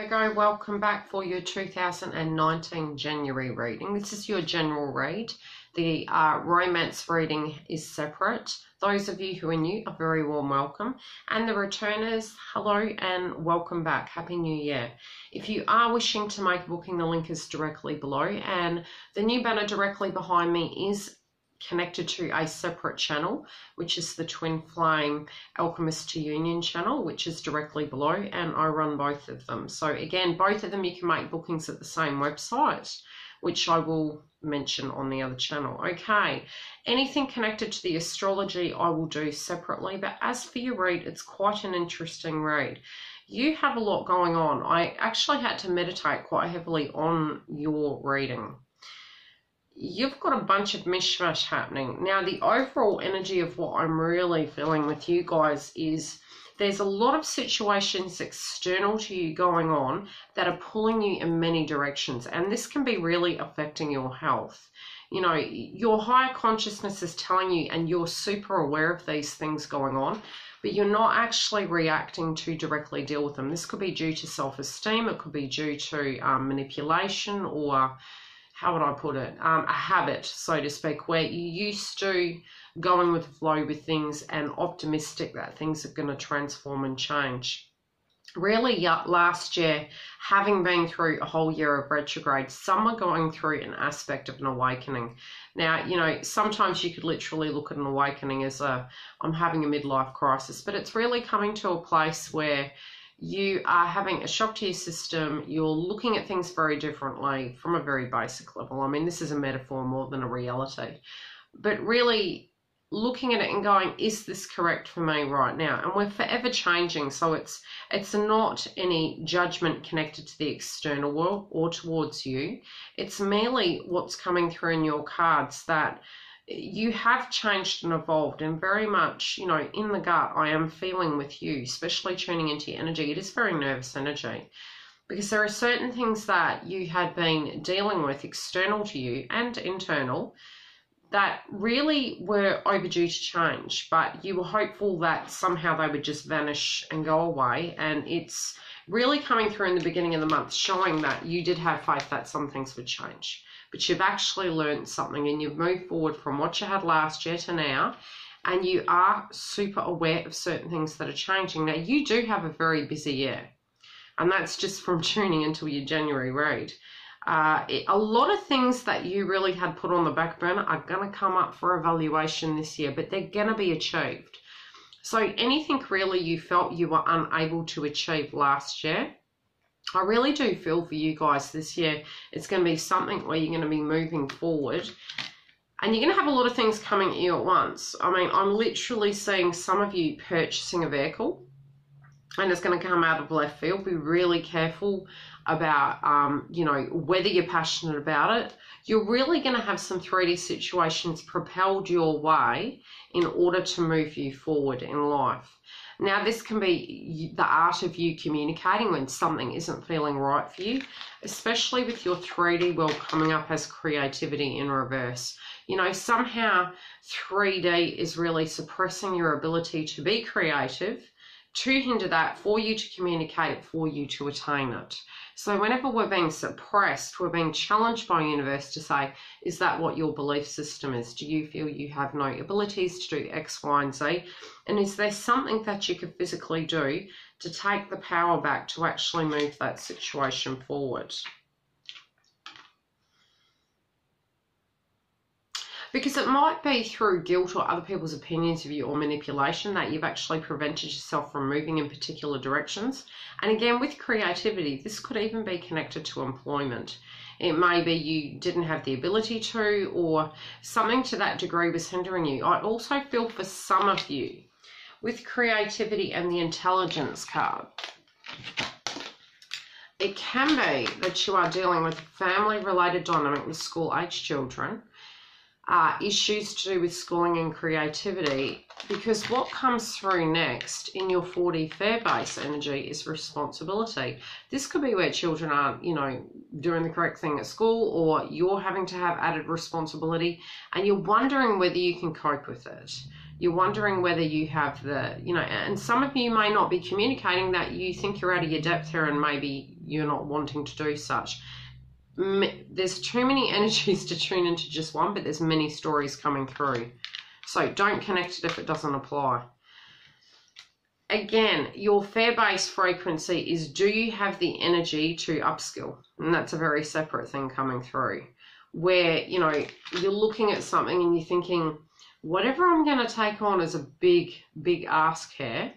Virgo, welcome back for your 2019 January reading. This is your general read. The romance reading is separate. Those of you who are new are very warm welcome. And the returners, hello and welcome back. Happy New Year. If you are wishing to make a booking, the link is directly below. And the new banner directly behind me is connected to a separate channel, which is the Twin Flame Alchemist to Union channel, which is directly below, and I run both of them. So again, both of them you can make bookings at the same website, which I will mention on the other channel. Okay, anything connected to the astrology I will do separately, but as for your read, it's quite an interesting read. You have a lot going on. I actually had to meditate quite heavily on your reading. You've got a bunch of mishmash happening. Now, the overall energy of what I'm really feeling with you guys is there's a lot of situations external to you going on that are pulling you in many directions, and this can be really affecting your health. You know, your higher consciousness is telling you, and you're super aware of these things going on, but you're not actually reacting to directly deal with them. This could be due to self-esteem, it could be due to manipulation, or how would I put it, a habit, so to speak, where you used to going with the flow with things and optimistic that things are going to transform and change. Really, last year, having been through a whole year of retrograde, some are going through an aspect of an awakening. Now, you know, sometimes you could literally look at an awakening as I'm having a midlife crisis, but it's really coming to a place where you are having a shock to your system. You're looking at things very differently from a very basic level. I mean, this is a metaphor more than a reality, but really looking at it and going, is this correct for me right now? And we're forever changing, so it's not any judgment connected to the external world or towards you. It's merely what's coming through in your cards, that you have changed and evolved, and very much, you know, in the gut, I am feeling with you, especially tuning into your energy. It is very nervous energy, because there are certain things that you had been dealing with external to you and internal that really were overdue to change, but you were hopeful that somehow they would just vanish and go away. And it's really coming through in the beginning of the month, showing that you did have faith that some things would change. But you've actually learned something, and you've moved forward from what you had last year to now, and you are super aware of certain things that are changing. Now, you do have a very busy year, and that's just from tuning into your January read. A lot of things that you really had put on the back burner are going to come up for evaluation this year, but they're going to be achieved. So anything really you felt you were unable to achieve last year, I really do feel for you guys this year. It's going to be something where you're going to be moving forward, and you're going to have a lot of things coming at you at once. I mean, I'm literally seeing some of you purchasing a vehicle, and it's going to come out of left field. Be really careful about, you know, whether you're passionate about it. You're really going to have some 3D situations propelled your way in order to move you forward in life. Now, this can be the art of you communicating when something isn't feeling right for you, especially with your 3D world coming up as creativity in reverse. You know, somehow 3D is really suppressing your ability to be creative, to hinder that, for you to communicate it, for you to attain it. So whenever we're being suppressed, we're being challenged by universe to say, is that what your belief system is? Do you feel you have no abilities to do X, Y, and Z? And is there something that you could physically do to take the power back to actually move that situation forward? Because it might be through guilt or other people's opinions of you or manipulation that you've actually prevented yourself from moving in particular directions. And again, with creativity, this could even be connected to employment. It may be you didn't have the ability to, or something to that degree was hindering you. I also feel for some of you with creativity and the intelligence card, it can be that you are dealing with a family-related dynamic with school-age children, issues to do with schooling and creativity, because what comes through next in your 4D fair base energy is responsibility. This could be where children aren't, you know, doing the correct thing at school, or you're having to have added responsibility and you're wondering whether you can cope with it. You're wondering whether you have the, you know, and some of you may not be communicating that. You think you're out of your depth here and maybe you're not wanting to do such. There's too many energies to tune into just one, but there's many stories coming through. So don't connect it if it doesn't apply. Again, your fear-based frequency is, do you have the energy to upskill? And that's a very separate thing coming through, where, you know, you're looking at something and you're thinking, whatever I'm going to take on is a big ask here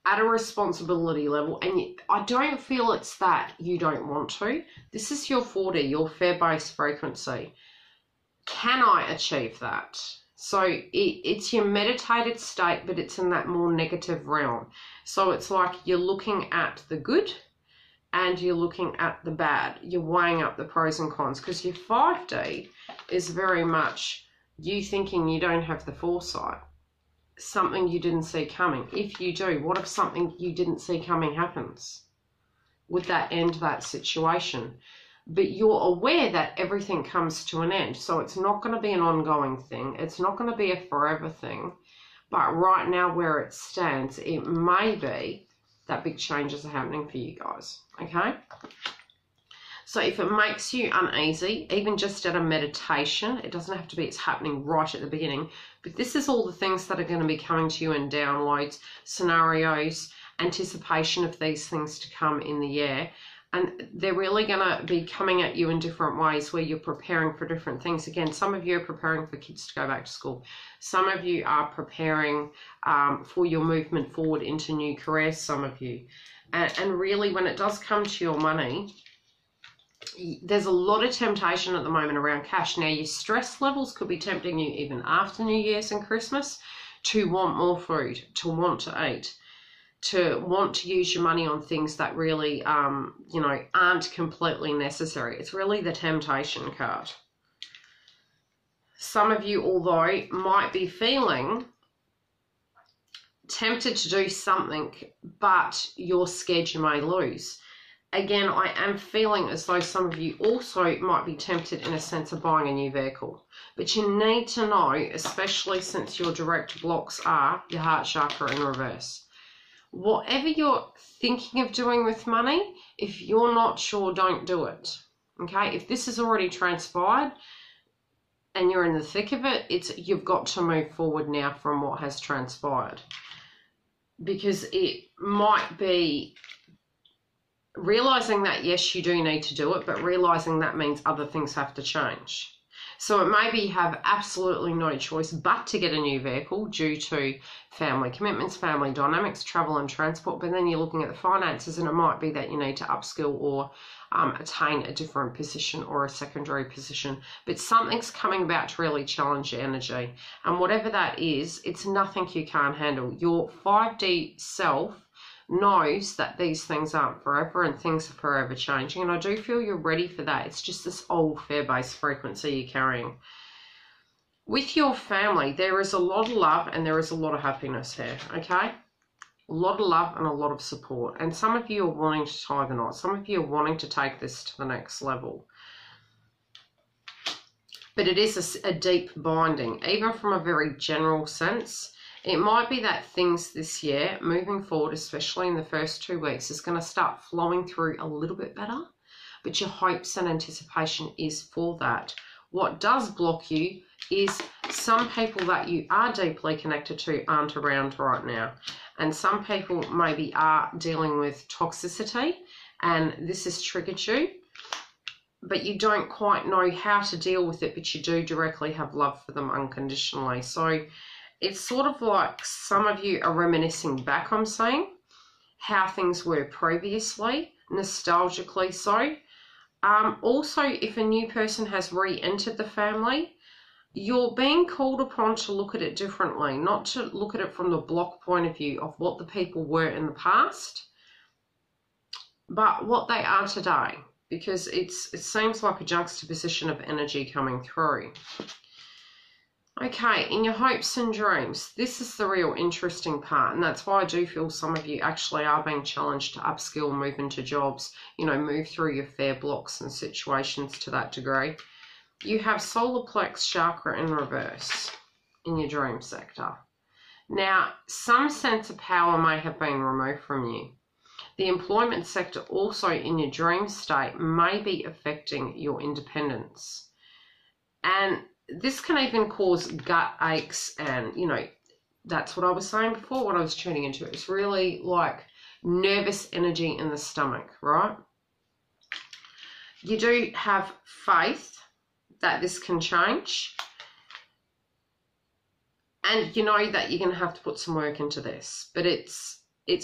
at a responsibility level. And I don't feel it's that you don't want to. This is your 4D, your fear-based frequency. Can I achieve that? So it's your meditated state, but it's in that more negative realm. So it's like you're looking at the good and you're looking at the bad. You're weighing up the pros and cons, because your 5D is very much you thinking you don't have the foresight, something you didn't see coming. If you do, what if something you didn't see coming happens? Would that end that situation? But you're aware that everything comes to an end. So it's not going to be an ongoing thing. It's not going to be a forever thing. But right now where it stands, it may be that big changes are happening for you guys. Okay? So if it makes you uneasy, even just at a meditation, it doesn't have to be it's happening right at the beginning. But this is all the things that are going to be coming to you in downloads, scenarios, anticipation of these things to come in the year. And they're really going to be coming at you in different ways where you're preparing for different things. Again, some of you are preparing for kids to go back to school. Some of you are preparing for your movement forward into new careers, some of you. And really, when it does come to your money, there's a lot of temptation at the moment around cash. Now, your stress levels could be tempting you even after New Year's and Christmas to want more food, to want to eat, to want to use your money on things that really, you know, aren't completely necessary. It's really the temptation card. Some of you, although, might be feeling tempted to do something, but you're scared you may lose. Again, I am feeling as though some of you also might be tempted in a sense of buying a new vehicle. But you need to know, especially since your direct blocks are your heart chakra in reverse. Whatever you're thinking of doing with money, if you're not sure, don't do it. Okay? If this has already transpired and you're in the thick of it, you've got to move forward now from what has transpired. Because it might be realizing that, yes, you do need to do it, but realizing that means other things have to change. So it may be you have absolutely no choice but to get a new vehicle due to family commitments, family dynamics, travel and transport, but then you're looking at the finances and it might be that you need to upskill or attain a different position or a secondary position. But something's coming about to really challenge your energy. And whatever that is, it's nothing you can't handle. Your 5D self knows that these things aren't forever and things are forever changing, and I do feel you're ready for that. It's just this old fear-based frequency you're carrying. With your family, there is a lot of love and there is a lot of happiness here, okay? A lot of love and a lot of support, and some of you are wanting to tie the knot. Some of you are wanting to take this to the next level. But it is a deep binding, even from a very general sense. It might be that things this year, moving forward, especially in the first 2 weeks, is going to start flowing through a little bit better, but your hopes and anticipation is for that. What does block you is some people that you are deeply connected to aren't around right now. And some people maybe are dealing with toxicity, and this has triggered you, but you don't quite know how to deal with it, but you do directly have love for them unconditionally. So it's sort of like some of you are reminiscing back, I'm saying, how things were previously, nostalgically so. Also, if a new person has re-entered the family, you're being called upon to look at it differently, not to look at it from the block point of view of what the people were in the past, but what they are today, because it seems like a juxtaposition of energy coming through. Okay, in your hopes and dreams, this is the real interesting part, and that's why I do feel some of you actually are being challenged to upskill, move into jobs, you know, move through your fear blocks and situations to that degree. You have solar plex chakra in reverse. in your dream sector. Now, some sense of power may have been removed from you. The employment sector also in your dream state may be affecting your independence. And this can even cause gut aches and, that's what I was saying before, what I was tuning into. It's really like nervous energy in the stomach, right? You do have faith that this can change. And you know that you're going to have to put some work into this. But it's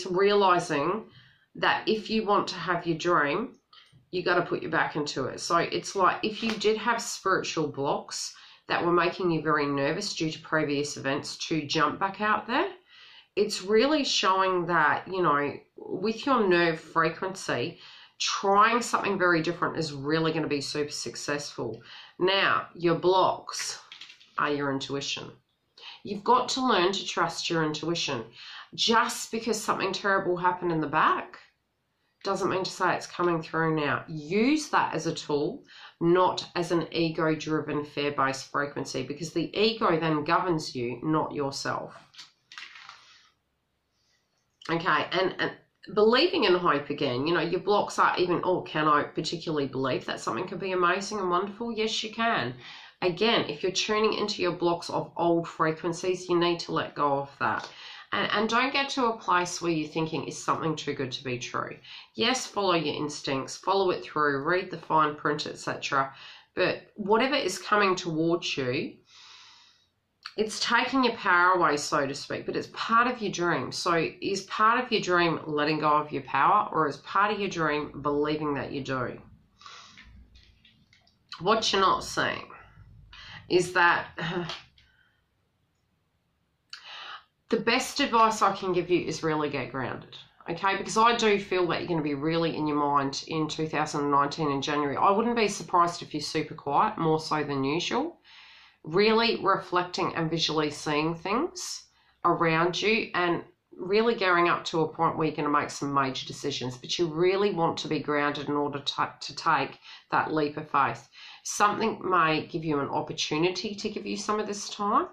realizing that if you want to have your dream, you got to put your back into it. So it's like if you did have spiritual blocks that were making you very nervous due to previous events to jump back out there, it's really showing that, with your nerve frequency, trying something very different is really going to be super successful. Now, your blocks are your intuition. You've got to learn to trust your intuition. Just because something terrible happened in the back doesn't mean to say it's coming through now. Use that as a tool, not as an ego-driven, fear-based frequency, because the ego then governs you, not yourself. Okay, and believing in hope again, your blocks are even, can I particularly believe that something could be amazing and wonderful? Yes, you can. Again, if you're tuning into your blocks of old frequencies, you need to let go of that. And don't get to a place where you're thinking, is something too good to be true? Yes, follow your instincts, follow it through, read the fine print, etc. But whatever is coming towards you, it's taking your power away, so to speak, but it's part of your dream. So is part of your dream letting go of your power, or is part of your dream believing that you do? What you're not seeing is that the best advice I can give you is really get grounded, okay? Because I do feel that you're going to be really in your mind in 2019 in January. I wouldn't be surprised if you're super quiet, more so than usual. Really reflecting and visually seeing things around you and really going up to a point where you're going to make some major decisions. But you really want to be grounded in order to take that leap of faith. Something may give you an opportunity to give you some of this time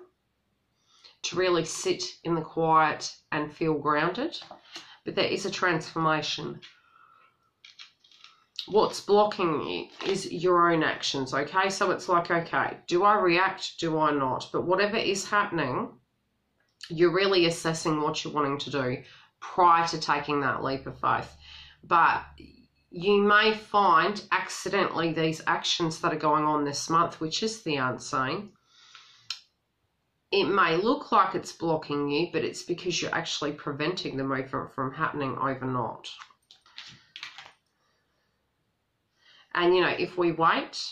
to really sit in the quiet and feel grounded, but there is a transformation. What's blocking you is your own actions, okay? So it's like, okay, do I react? Do I not? But whatever is happening, you're really assessing what you're wanting to do prior to taking that leap of faith. But you may find accidentally these actions that are going on this month, which is the unseen, it may look like it's blocking you, but it's because you're actually preventing the movement from happening overnight. And, if we wait,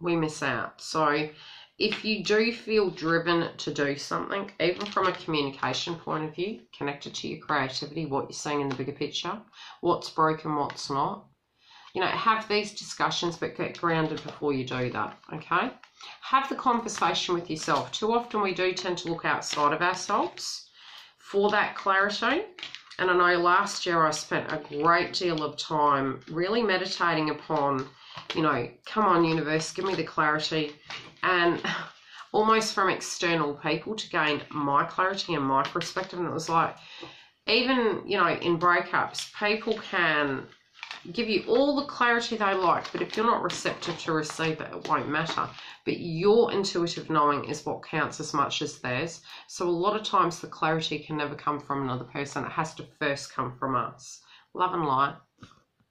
we miss out. So if you do feel driven to do something, even from a communication point of view, connected to your creativity, what you're seeing in the bigger picture, what's broken, what's not, have these discussions, but get grounded before you do that, okay? Have the conversation with yourself. Too often we do tend to look outside of ourselves for that clarity. And I know last year I spent a great deal of time really meditating upon, come on, universe, give me the clarity. And almost from external people to gain my clarity and my perspective. And it was like, even, in breakups, people can give you all the clarity they like, but if you're not receptive to receive it, it won't matter. But your intuitive knowing is what counts as much as theirs. So a lot of times the clarity can never come from another person. It has to first come from us. Love and light.